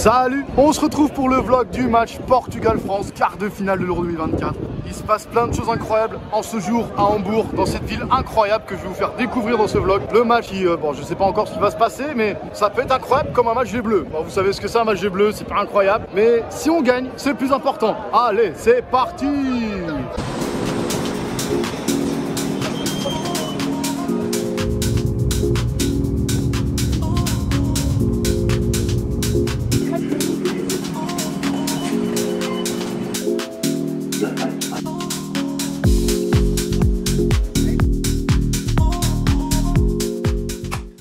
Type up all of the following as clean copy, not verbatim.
Salut, on se retrouve pour le vlog du match Portugal-France, quart de finale de l'Euro 2024. Il se passe plein de choses incroyables en ce jour à Hambourg, dans cette ville incroyable que je vais vous faire découvrir dans ce vlog. Le match qui, bon, je sais pas encore ce qui va se passer, mais ça peut être incroyable comme un match des Bleus. Bon, vous savez ce que c'est un match des Bleus, c'est pas incroyable, mais si on gagne, c'est le plus important. Allez, c'est parti!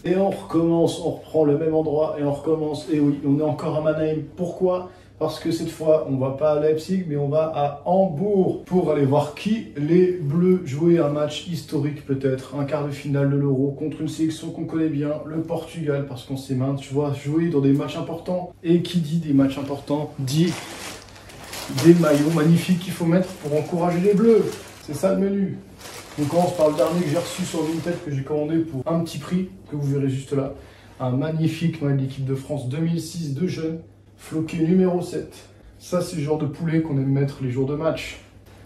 Et on recommence, on reprend le même endroit et on recommence. Et oui, on est encore à Mannheim. Pourquoi? Parce que cette fois, on va pas à Leipzig, mais on va à Hambourg pour aller voir qui les Bleus jouer un match historique peut-être, un quart de finale de l'Euro contre une sélection qu'on connaît bien, le Portugal, parce qu'on sait maintes fois jouer dans des matchs importants. Et qui dit des matchs importants dit des maillots magnifiques qu'il faut mettre pour encourager les Bleus. C'est ça le menu. On commence par le dernier que j'ai reçu sur Vinted, que j'ai commandé pour un petit prix, que vous verrez juste là. Un magnifique maillot de l'équipe de France 2006 de jeunes, floqué numéro 7. Ça, c'est le genre de poulet qu'on aime mettre les jours de match.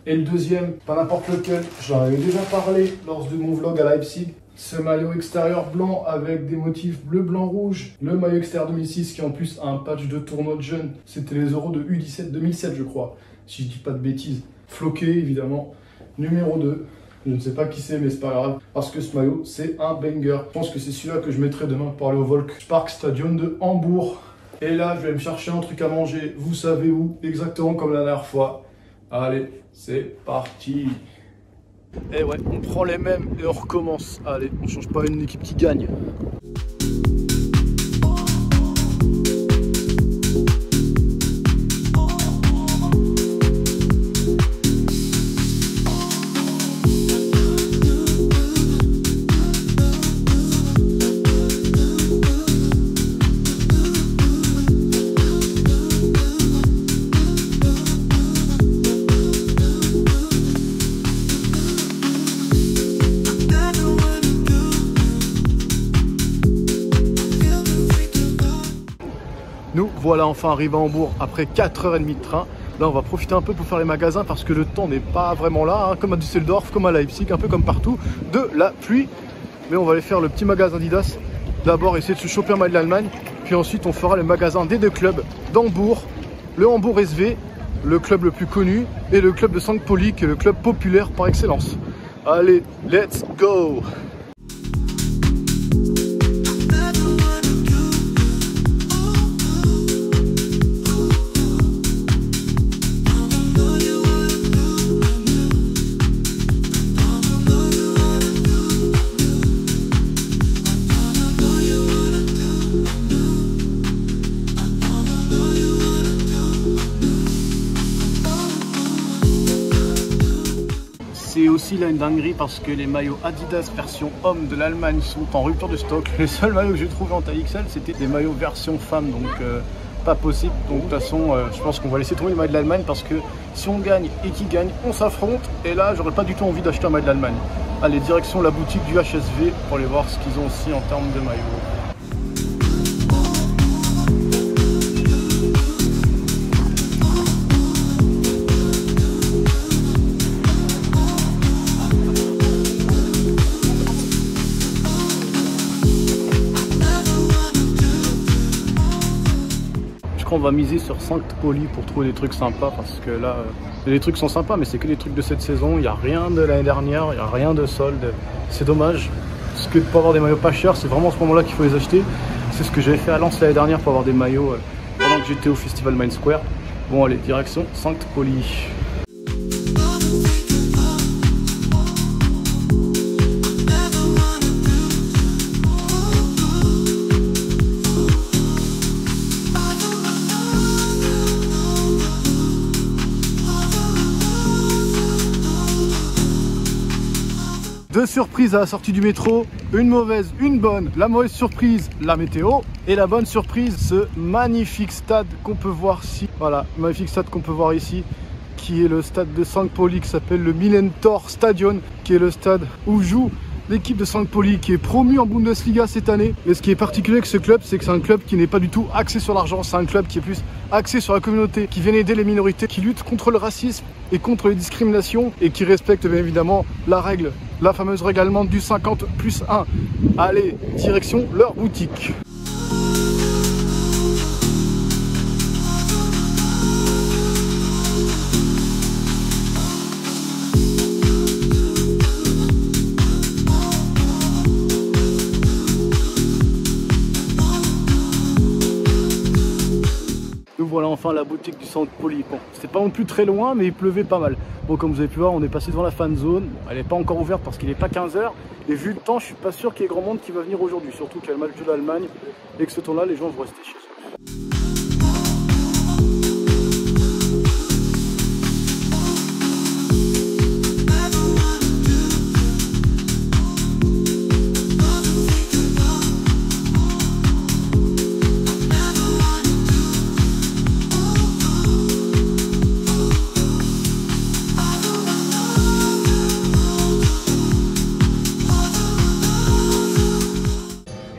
Et le deuxième, pas n'importe lequel, j'en avais déjà parlé lors de mon vlog à Leipzig. Ce maillot extérieur blanc avec des motifs bleu, blanc, rouge. Le maillot extérieur 2006 qui en plus a un patch de tournoi de jeunes. C'était les Euros de U17 2007, je crois, si je dis pas de bêtises. Floqué, évidemment. Numéro 2. Je ne sais pas qui c'est, mais c'est pas grave, parce que ce maillot, c'est un banger. Je pense que c'est celui-là que je mettrai demain pour aller au Volkspark Stadion de Hambourg. Et là, je vais me chercher un truc à manger. Vous savez où? Exactement comme la dernière fois. Allez, c'est parti. Et ouais, on prend les mêmes et on recommence. Allez, on change pas une équipe qui gagne. Nous voilà enfin arrivés à Hambourg après 4h30 de train. Là on va profiter un peu pour faire les magasins parce que le temps n'est pas vraiment là, hein, comme à Düsseldorf, comme à Leipzig, un peu comme partout, de la pluie. Mais on va aller faire le petit magasin Adidas. D'abord essayer de se choper un maillot de l'Allemagne, puis ensuite on fera le magasin des deux clubs d'Hambourg, le Hambourg SV, le club le plus connu, et le club de St. Pauli qui est le club populaire par excellence. Allez, let's go! C'est aussi là une dinguerie parce que les maillots Adidas version homme de l'Allemagne sont en rupture de stock. Les seuls maillots que j'ai trouvé en taille XL c'était des maillots version femme, donc pas possible. Donc de toute façon je pense qu'on va laisser tomber les maillots de l'Allemagne parce que si on gagne et qui gagne, on s'affronte. Et là j'aurais pas du tout envie d'acheter un maillot de l'Allemagne. Allez, direction la boutique du HSV pour aller voir ce qu'ils ont aussi en termes de maillots. On va miser sur St. Pauli pour trouver des trucs sympas parce que là les trucs sont sympas mais c'est que des trucs de cette saison, il n'y a rien de l'année dernière, il n'y a rien de solde, c'est dommage parce que de pas avoir des maillots pas chers, c'est vraiment à ce moment là qu'il faut les acheter. C'est ce que j'avais fait à Lens l'année dernière pour avoir des maillots pendant que j'étais au Festival Main Square. Bon allez, direction St. Pauli. Deux surprises à la sortie du métro, une mauvaise, une bonne. La mauvaise surprise, la météo. Et la bonne surprise, ce magnifique stade qu'on peut voir ici. Voilà, magnifique stade qu'on peut voir ici, qui est le stade de St. Pauli, qui s'appelle le Millentor Stadion, qui est le stade où joue l'équipe de St. Pauli qui est promue en Bundesliga cette année. Et ce qui est particulier avec ce club, c'est que c'est un club qui n'est pas du tout axé sur l'argent. C'est un club qui est plus axé sur la communauté, qui vient aider les minorités, qui lutte contre le racisme et contre les discriminations et qui respecte bien évidemment la règle, la fameuse règle allemande du 50+1. Allez, direction leur boutique. Voilà enfin la boutique du St. Pauli. Bon, c'était pas non plus très loin, mais il pleuvait pas mal. Bon, comme vous avez pu voir, on est passé devant la fan zone. Bon, elle n'est pas encore ouverte parce qu'il n'est pas 15 h. Et vu le temps, je suis pas sûr qu'il y ait grand monde qui va venir aujourd'hui. Surtout qu'il y a le match de l'Allemagne et que ce temps-là, les gens vont rester chez eux.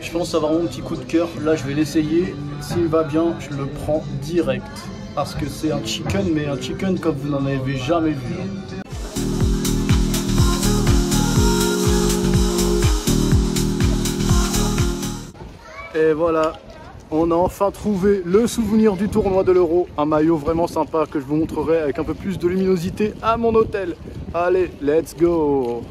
Je pense avoir mon petit coup de cœur. Là, je vais l'essayer. S'il va bien, je le prends direct. Parce que c'est un chicken, mais un chicken comme vous n'en avez jamais vu. Et voilà, on a enfin trouvé le souvenir du tournoi de l'Euro. Un maillot vraiment sympa que je vous montrerai avec un peu plus de luminosité à mon hôtel. Allez, let's go!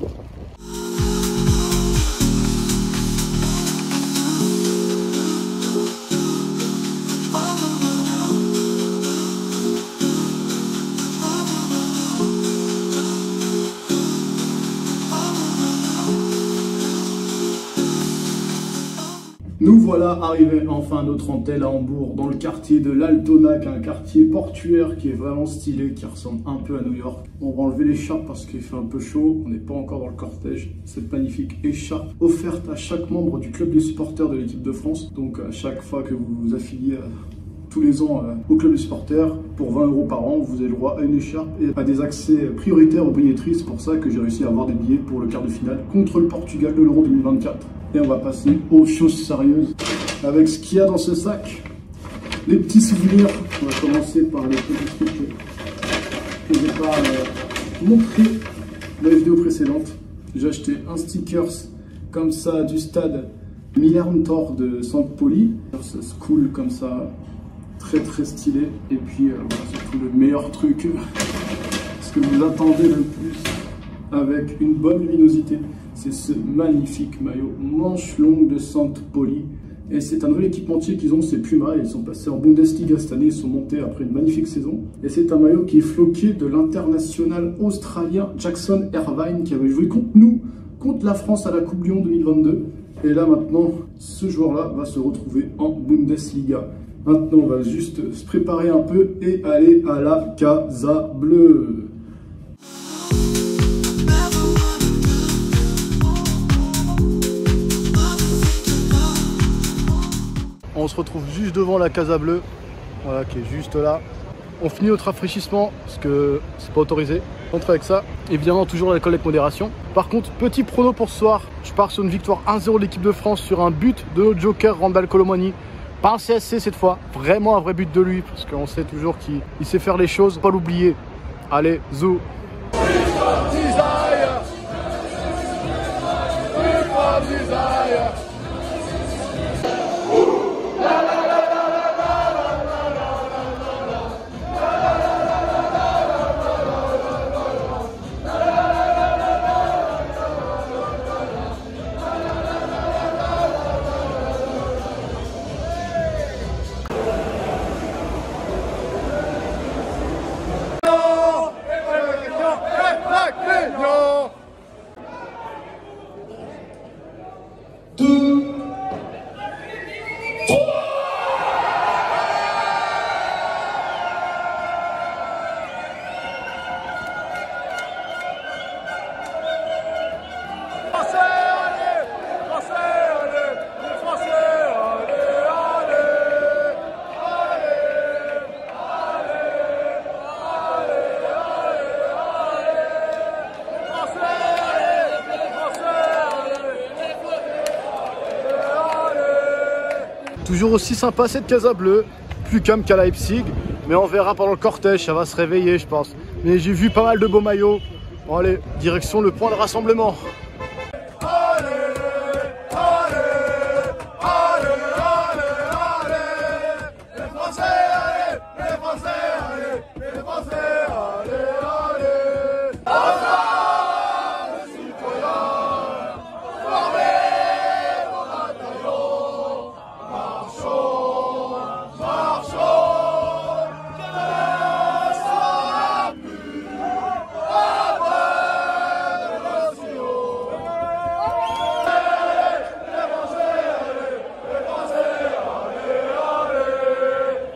Nous voilà arrivés enfin à notre hôtel à Hambourg, dans le quartier de l'Altona, un quartier portuaire qui est vraiment stylé, qui ressemble un peu à New York. On va enlever l'écharpe parce qu'il fait un peu chaud, on n'est pas encore dans le cortège. Cette magnifique écharpe offerte à chaque membre du club des supporters de l'équipe de France. Donc à chaque fois que vous vous affiliez tous les ans au club des supporters, pour 20 € par an, vous avez le droit à une écharpe et à des accès prioritaires aux billetteries. C'est pour ça que j'ai réussi à avoir des billets pour le quart de finale contre le Portugal de l'Euro 2024. Et on va passer aux choses sérieuses avec ce qu'il y a dans ce sac. Les petits souvenirs. On va commencer par les petits trucs que je n'ai pas montré dans la vidéo précédente. J'ai acheté un stickers comme ça du stade Millern-Tor de St. Pauli. Ça se coule comme ça, très très stylé. Et puis voilà, surtout le meilleur truc, ce que vous attendez le plus, avec une bonne luminosité. C'est ce magnifique maillot manche longue de St. Pauli. Et c'est un nouvel équipementier qu'ils ont, c'est Puma. Ils sont passés en Bundesliga cette année, ils sont montés après une magnifique saison. Et c'est un maillot qui est floqué de l'international australien Jackson Irvine, qui avait joué contre nous, contre la France à la Coupe Lyon 2022. Et là maintenant, ce joueur-là va se retrouver en Bundesliga. Maintenant, on va juste se préparer un peu et aller à la Casa Bleue. On se retrouve juste devant la Casa Bleue, voilà, qui est juste là. On finit notre rafraîchissement parce que c'est pas autorisé. Contre avec ça, évidemment toujours l'alcool avec modération. Par contre, petit prono pour ce soir, je pars sur une victoire 1-0 de l'équipe de France sur un but de notre joker Randal Colomani. Pas un CSC cette fois, vraiment un vrai but de lui parce qu'on sait toujours qu'il sait faire les choses, pas l'oublier. Allez, zou. Deux Toujours aussi sympa cette Casa Bleue, plus calme qu'à Leipzig, mais on verra pendant le cortège, ça va se réveiller je pense. Mais j'ai vu pas mal de beaux maillots. Bon allez, direction le point de rassemblement.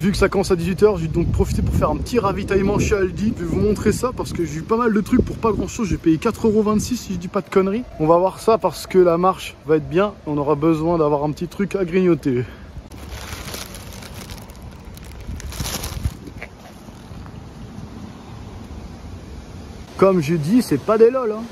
Vu que ça commence à 18 h, je vais donc profiter pour faire un petit ravitaillement chez Aldi. Je vais vous montrer ça parce que j'ai eu pas mal de trucs pour pas grand chose. J'ai payé 4,26 € si je dis pas de conneries. On va voir ça parce que la marche va être bien. On aura besoin d'avoir un petit truc à grignoter. Comme je dis, c'est pas des lol, hein.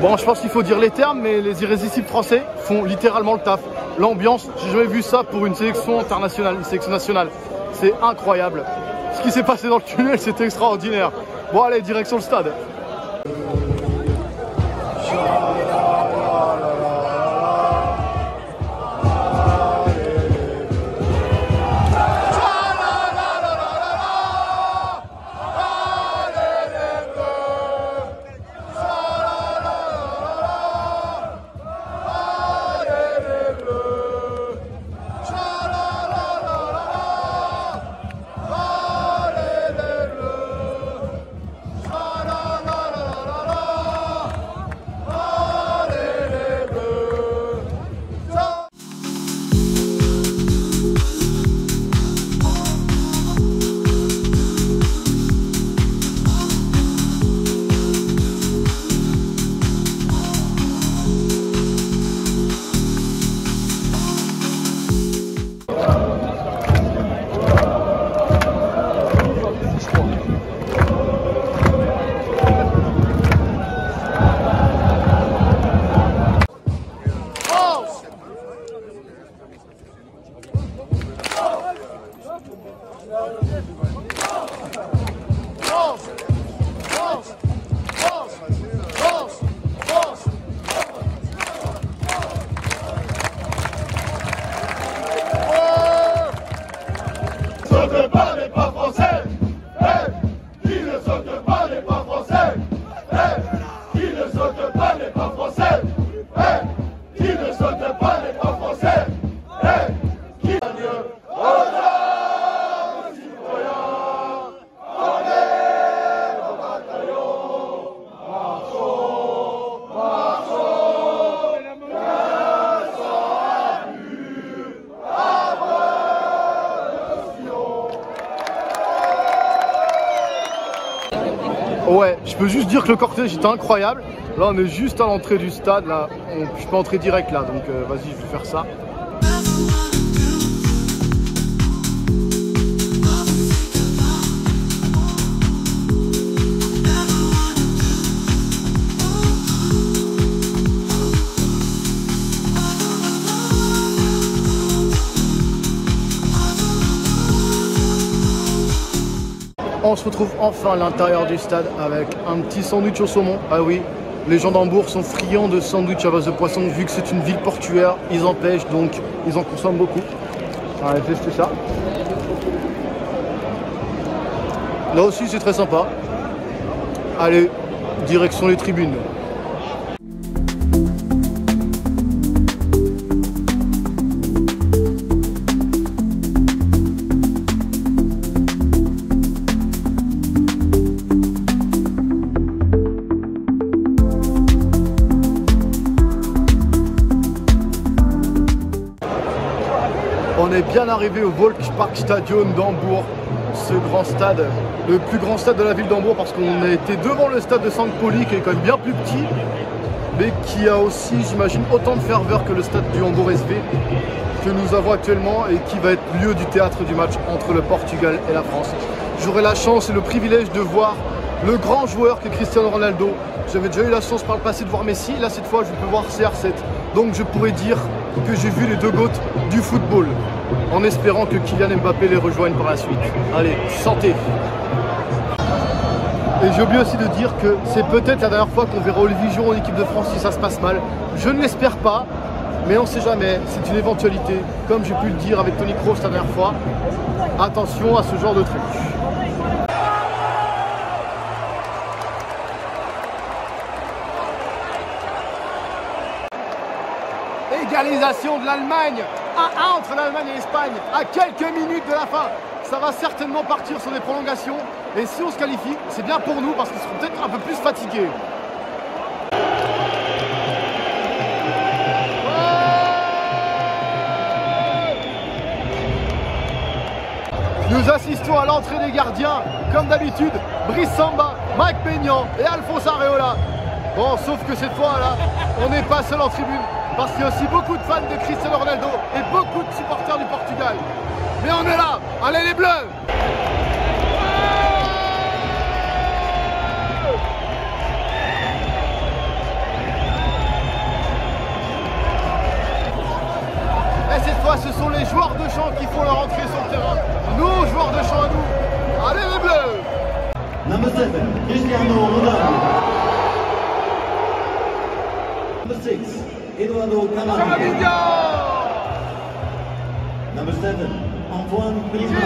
Bon, je pense qu'il faut dire les termes, mais les irrésistibles français font littéralement le taf. L'ambiance, j'ai jamais vu ça pour une sélection internationale, une sélection nationale. C'est incroyable. Ce qui s'est passé dans le tunnel, c'était extraordinaire. Bon, allez, direction le stade. Ouais, je peux juste dire que le cortège était incroyable. Là, on est juste à l'entrée du stade. Là, je peux entrer direct là, donc vas-y, je vais faire ça. On se retrouve enfin à l'intérieur du stade avec un petit sandwich au saumon. Ah oui, les gens d'Hambourg sont friands de sandwich à base de poisson vu que c'est une ville portuaire. Ils en pêchent donc ils en consomment beaucoup. Allez, testez ça. Là aussi c'est très sympa. Allez, direction les tribunes. On est bien arrivé au Volkspark Stadion d'Hambourg, ce grand stade, le plus grand stade de la ville d'Hambourg parce qu'on a été devant le stade de St. Pauli qui est quand même bien plus petit, mais qui a aussi, j'imagine, autant de ferveur que le stade du Hambourg SV que nous avons actuellement et qui va être lieu du théâtre du match entre le Portugal et la France. J'aurai la chance et le privilège de voir le grand joueur qu'est Cristiano Ronaldo. J'avais déjà eu la chance par le passé de voir Messi, là cette fois je peux voir CR7. Donc je pourrais dire que j'ai vu les deux GOAT du football, en espérant que Kylian Mbappé les rejoigne par la suite. Allez, santé! Et j'ai oublié aussi de dire que c'est peut-être la dernière fois qu'on verra Olivier Giroud en équipe de France si ça se passe mal. Je ne l'espère pas, mais on ne sait jamais, c'est une éventualité. Comme j'ai pu le dire avec Toni Kroos la dernière fois, attention à ce genre de truc. Égalisation de l'Allemagne, 1-1 entre l'Allemagne et l'Espagne, à quelques minutes de la fin. Ça va certainement partir sur des prolongations. Et si on se qualifie, c'est bien pour nous parce qu'ils seront peut-être un peu plus fatigués. Nous assistons à l'entrée des gardiens, comme d'habitude, Brice Samba, Mike Maignan et Alphonse Areola. Bon, sauf que cette fois-là, on n'est pas seul en tribune. Parce qu'il y a aussi beaucoup de fans de Cristiano Ronaldo et beaucoup de supporters du Portugal. Mais on est là, allez les Bleus! Et cette fois, ce sont les joueurs de champ qui font leur entrée sur le terrain. Nos joueurs de champ à nous. Allez les Bleus! Number 7, Cristiano Ronaldo. Number 6, Eduardo Camavinga. Number 7, Antoine Griezmann.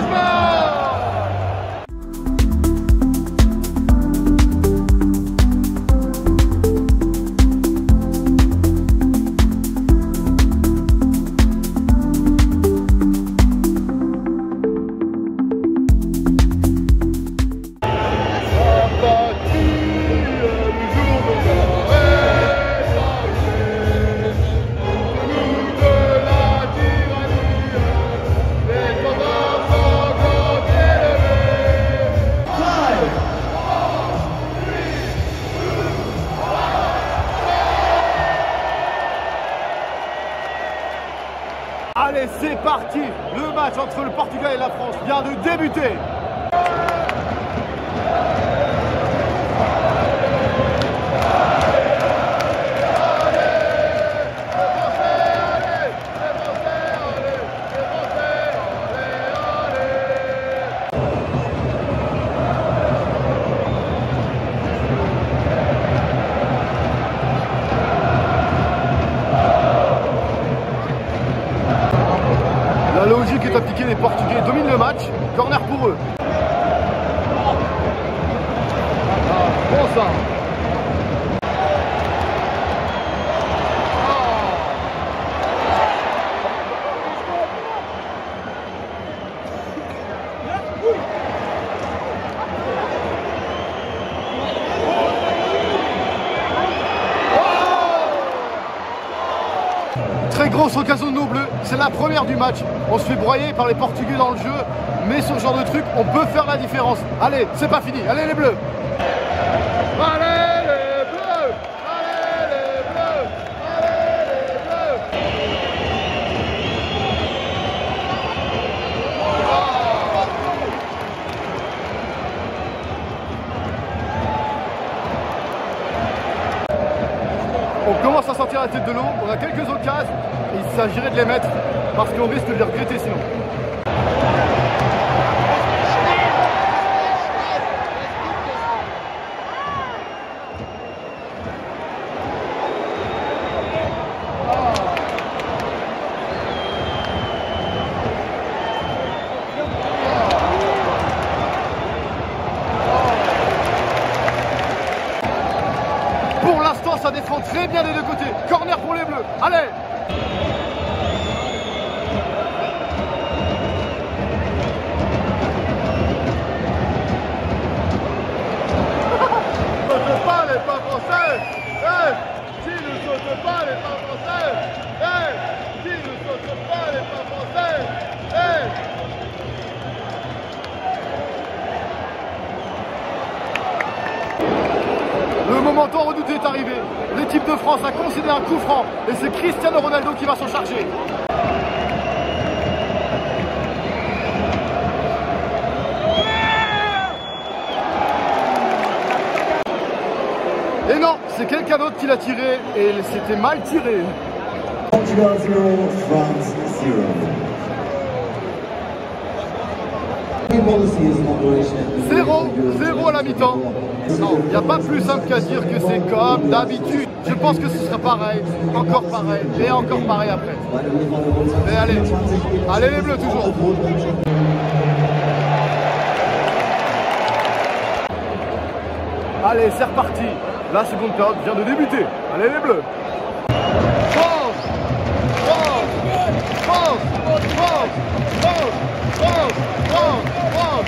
Allez, c'est parti! Le match entre le Portugal et la France vient de débuter! La logique est appliquée, les Portugais dominent le match, corner pour eux. Bon ça. Très grosse occasion de nos Bleus, c'est la première du match. On se fait broyer par les Portugais dans le jeu, mais sur ce genre de truc, on peut faire la différence. Allez, c'est pas fini, allez les Bleus! Allez les Bleus! Allez les Bleus! Allez les Bleus! On commence à sortir la tête de l'eau, on a quelques occasions, et il s'agirait de les mettre, parce qu'on risque de les regretter sinon. tout est arrivé. L'équipe de France a concédé un coup franc et c'est Cristiano Ronaldo qui va s'en charger. Et non, c'est quelqu'un d'autre qui l'a tiré et c'était mal tiré. Portugal 0, France 0. 0-0 à la mi-temps. Non, il n'y a pas plus simple qu'à dire que c'est comme d'habitude. Je pense que ce sera pareil, encore pareil et encore pareil après. Mais allez, allez les Bleus toujours. Allez, c'est reparti. La seconde période vient de débuter. Allez les Bleus. France, France, France, France, France, France, France, France.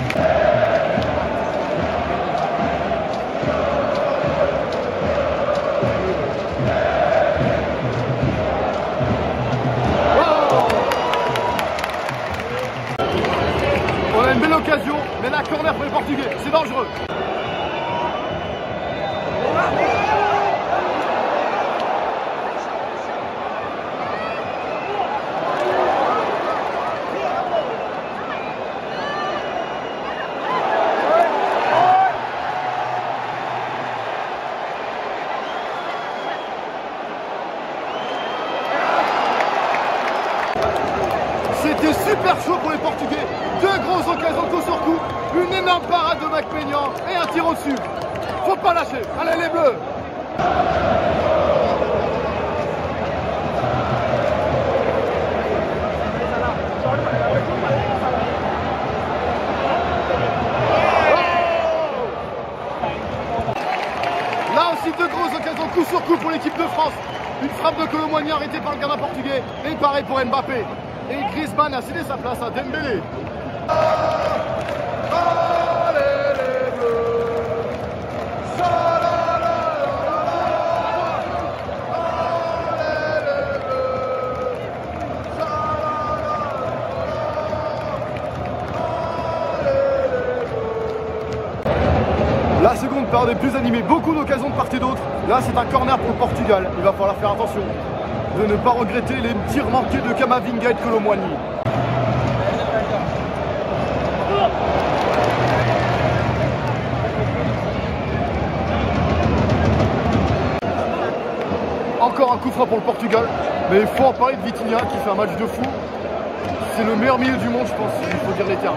On a une belle occasion, mais la corner pour les Portugais, c'est dangereux. C'était super chaud pour les Portugais. Deux grosses occasions coup sur coup, une énorme parade de Mac-Maignan et un tir au-dessus. Faut pas lâcher. Allez les Bleus. Là aussi deux grosses occasions coup sur coup pour l'équipe de France. Une frappe de Kolo Muani arrêtée par le gardien portugais. Et pareil pour Mbappé. Et Griezmann a cédé sa place à Dembélé. La seconde période est plus animée, beaucoup d'occasions de part et d'autre. Là c'est un corner pour le Portugal, il va falloir faire attention de ne pas regretter les tirs manqués de Camavinga et de Kolo Muani. Encore un coup franc pour le Portugal, mais il faut en parler de Vitinha qui fait un match de fou. C'est le meilleur milieu du monde je pense, il faut dire les termes.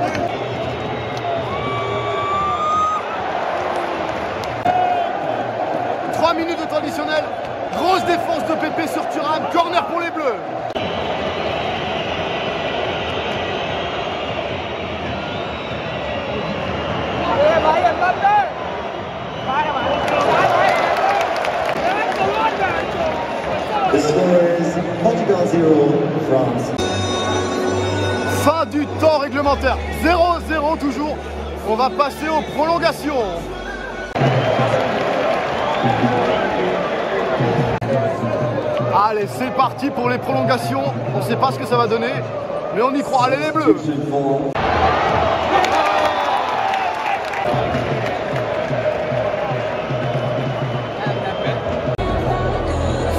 Minutes de temps additionnel, grosse défense de Pépé sur Thuram, corner pour les Bleus. The score is Portugal 0, France. Fin du temps réglementaire, 0-0 toujours. On va passer aux prolongations. Allez, c'est parti pour les prolongations. On ne sait pas ce que ça va donner, mais on y croit. Allez les Bleus.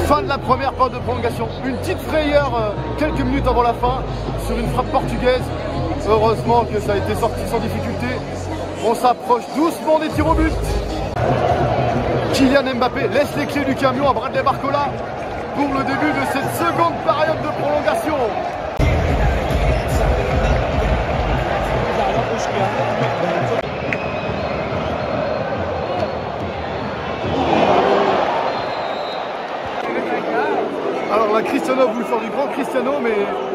Fin de la première période de prolongation. Une petite frayeur quelques minutes avant la fin sur une frappe portugaise. Heureusement que ça a été sorti sans difficulté. On s'approche doucement des tirs au but. Kylian Mbappé laisse les clés du camion à Bradley Barcola pour le début de cette seconde période de prolongation. Alors là, Cristiano a voulu faire du grand Cristiano, mais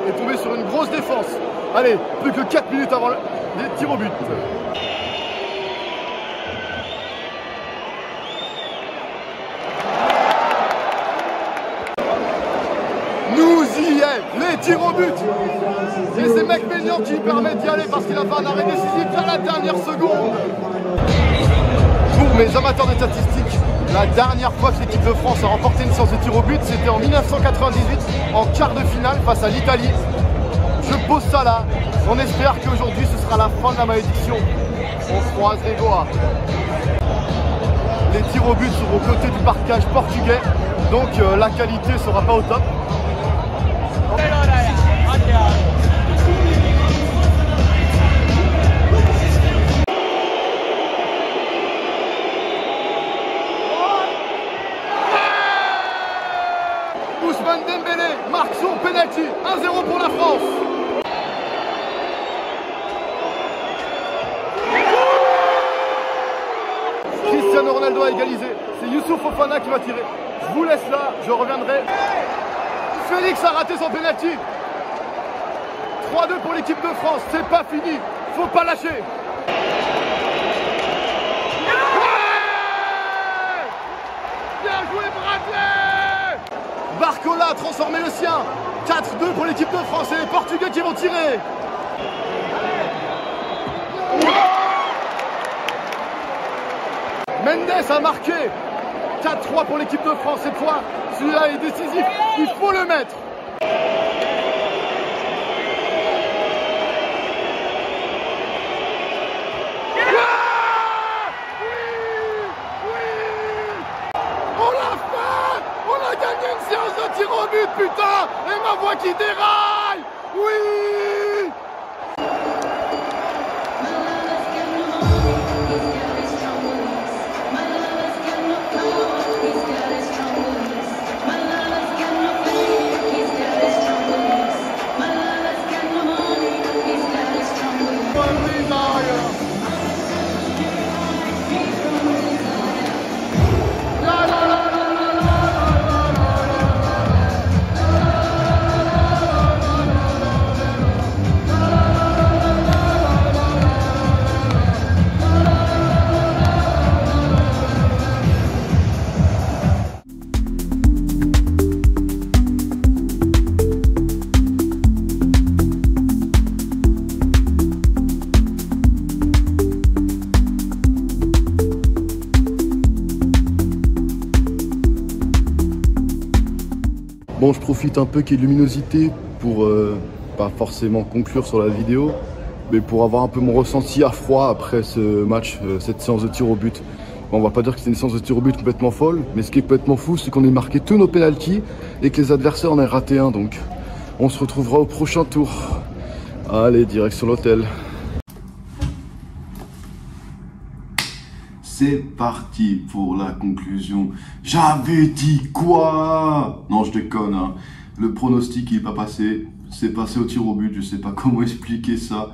est tombé sur une grosse défense. Allez, plus que 4 minutes avant les tirs au but. Nous y est, les tirs au but. Et c'est Mac-Maignan qui permet d'y aller parce qu'il a fait un arrêt décisif à la dernière seconde. Pour mes amateurs de statistiques, la dernière fois que l'équipe de France a remporté une séance de tirs au but, c'était en 1998, en quart de finale face à l'Italie. Je pose ça là, on espère qu'aujourd'hui ce sera la fin de la malédiction. On croise les doigts. des tirs au but sur au côté du parquage portugais. Donc la qualité sera pas au top. Ousmane Dembélé marque son penalty. 1-0 pour la France. Cristiano Ronaldo a égalisé. C'est Youssouf Fofana qui va tirer. Je vous laisse là, je reviendrai. Félix a raté son penalty. 3-2 pour l'équipe de France. C'est pas fini. Faut pas lâcher. Bien joué Bradley. Barcola a transformé le sien. 4-2 pour l'équipe de France. Et les Portugais qui vont tirer. Mendes a marqué. 4-3 pour l'équipe de France. Cette fois, celui-là est décisif. Il faut le mettre. Tir au but, putain! Et ma voix qui déraille! Oui! Bon, je profite un peu qu'il y ait de luminosité pour pas forcément conclure sur la vidéo, mais pour avoir un peu mon ressenti à froid après ce match, cette séance de tir au but. Bon, on va pas dire que c'est une séance de tir au but complètement folle, mais ce qui est complètement fou, c'est qu'on ait marqué tous nos pénaltys et que les adversaires en aient raté un. Donc, on se retrouvera au prochain tour. Allez, direction l'hôtel. C'est parti pour la conclusion. J'avais dit quoi? Non, je déconne, hein. Le pronostic il n'est pas passé. C'est passé au tir au but. Je sais pas comment expliquer ça.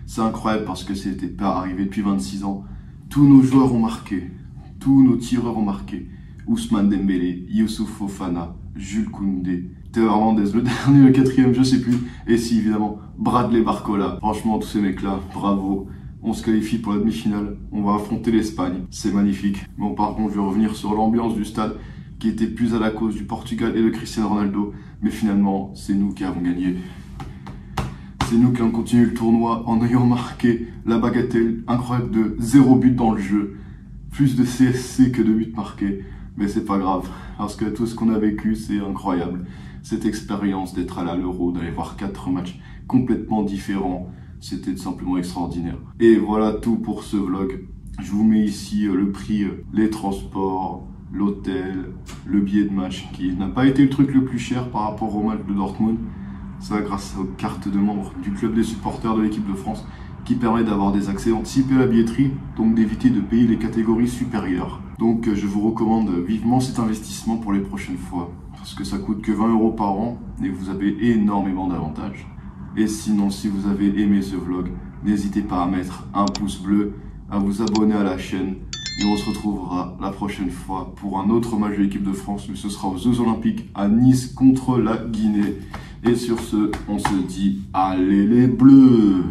C'est incroyable parce que c'était pas arrivé depuis 26 ans. Tous nos joueurs ont marqué. Tous nos tireurs ont marqué. Ousmane Dembélé, Youssouf Fofana, Jules Koundé, Théo Hernandez, le dernier, le quatrième, je sais plus. Et si, évidemment, Bradley Barcola. Franchement, tous ces mecs-là, bravo. On se qualifie pour la demi-finale, on va affronter l'Espagne, c'est magnifique. Bon, par contre, je vais revenir sur l'ambiance du stade qui était plus à la cause du Portugal et de Cristiano Ronaldo. Mais finalement, c'est nous qui avons gagné. C'est nous qui avons continué le tournoi en ayant marqué la bagatelle incroyable de 0 but dans le jeu. Plus de CSC que de buts marqués. Mais c'est pas grave, parce que tout ce qu'on a vécu, c'est incroyable. Cette expérience d'être allé à l'Euro, d'aller voir 4 matchs complètement différents. C'était tout simplement extraordinaire. Et voilà tout pour ce vlog. Je vous mets ici le prix, les transports, l'hôtel, le billet de match qui n'a pas été le truc le plus cher par rapport au match de Dortmund. Ça grâce aux cartes de membres du club des supporters de l'équipe de France qui permet d'avoir des accès anticipés à la billetterie, donc d'éviter de payer les catégories supérieures. Donc je vous recommande vivement cet investissement pour les prochaines fois. Parce que ça coûte que 20 € par an et vous avez énormément d'avantages. Et sinon, si vous avez aimé ce vlog, n'hésitez pas à mettre un pouce bleu, à vous abonner à la chaîne. Et on se retrouvera la prochaine fois pour un autre match de l'équipe de France. Mais ce sera aux Jeux Olympiques à Nice contre la Guinée. Et sur ce, on se dit allez les Bleus!